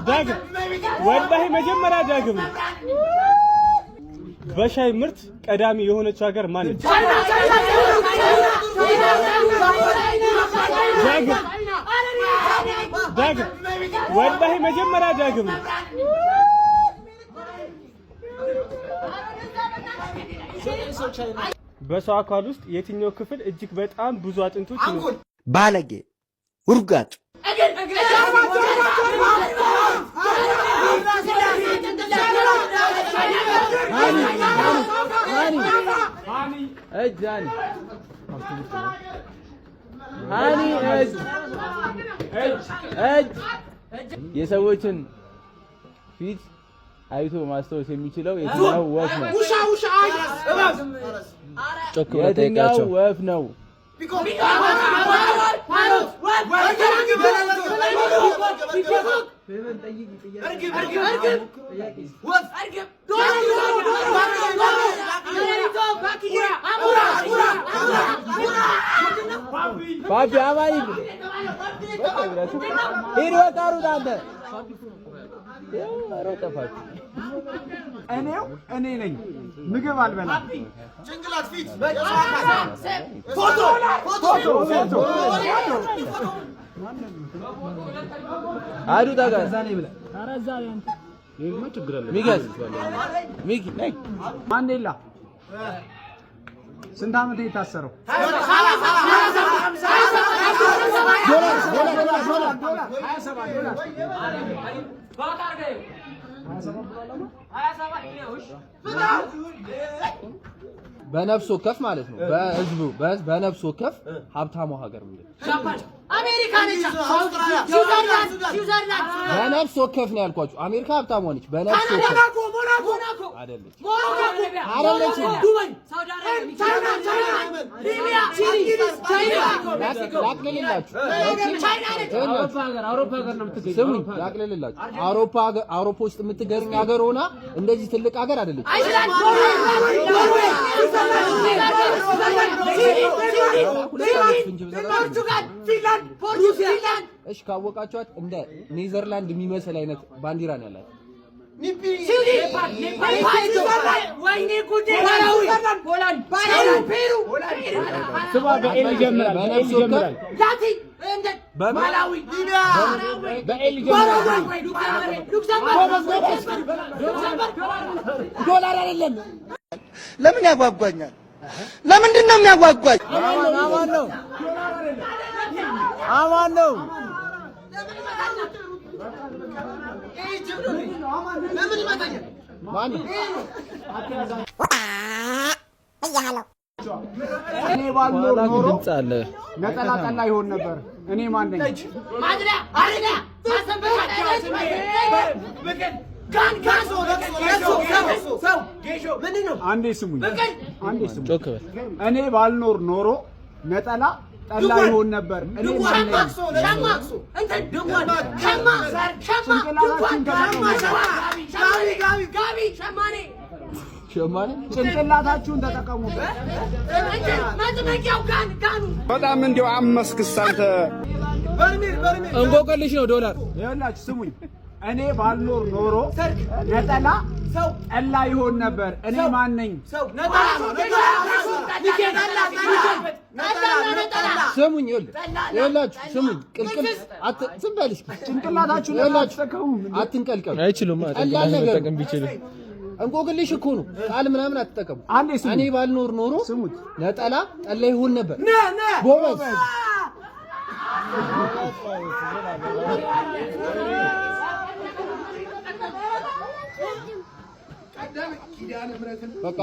ዳግም ወላሂ መጀመሪያ ዳግም በሻይ ምርት ቀዳሚ የሆነች ሀገር ማን ነች? ዳግም ወላሂ መጀመሪያ ዳግም በሰው አካል ውስጥ የትኛው ክፍል እጅግ በጣም ብዙ አጥንቶች ነው? ባለጌ ውርጋጥ የሰዎችን ፊት አይቶ ማስተዋወስ የሚችለው የትኛው ወፍ ነው? የትኛው ወፍ ነው? ፓፒ አማኒ ሄዶ ታሩት አንተ እኔ ነኝ ምግብ አልበላም። ጭንቅላት ፊት ፎቶ አዱ ታጋ ዛኔ ብለ አራዛ አንተ ይሄማ ችግር አለ። ሚኪ ነይ ማንዴላ ስንት ዓመት የታሰረው? በነፍስ ወከፍ ማለት ነው። በህዝቡ በነፍስ ወከፍ ሀብታሙ ሀገር ምንድን ነው? አሜሪካ ነች። ስዊዘርላንድ በነፍስ ወከፍ ነው ያልኳችሁ። አሜሪካ ሀብታሙ ነች። በነፍስ ወከፍ ሞናኮ አይደለች። ዱባይ፣ ሳውዲ አረቢያ፣ ሊቢያ፣ አውሮፓ ሀገር ነው የምትገኝ። ስሙኝ ላቅልልላችሁ። አውሮፓ ውስጥ የምትገኝ ሀገር ሆና እንደዚህ ትልቅ ሀገር አይደለች። እሺ ካወቃችኋት እንደ ኔዘርላንድ የሚመስል አይነት ባንዲራ ነው ያላት። ዶላር አይደለም። ለምን ያጓጓኛል? ለምንድን ነው የሚያጓጓኝ? አማን ነው። እኔ ባልኖር ኖሮ ነጠላ ጠላ ይሆን ነበር። እኔ ማን ነኝ? አንዴ ስሙኝ። እኔ ባልኖር ኖሮ ነጠላ ጠላ ይሆን ነበር። እኔ ማን ነኝ? ጭንቅላታችሁን ተጠቀሙበት። በጣም እንዲያው አመስክስ አንተ እንቆቅልሽ ነው ዶላር። ይኸውላችሁ ስሙኝ። እኔ ባልኖር ኖሮ ነጠላ ጠላ ይሆን ነበር። እኔ ማን ነኝ? ስሙኝ ይኸውላችሁ ስሙኝ። ቅልቅል ዝም በል እስኪ። ጭንቅላታችሁን ተጠቀሙ። አትንቀልቀሉ። አይችሉም መጠቀም ቢችሉ እንቆቅልሽ እኮ ነው። ቃል ምናምን አትጠቀሙ። እኔ ባልኖር ኖሮ ነጠላ ጠላ ይሆን ነበር። ጎበዝ በቃ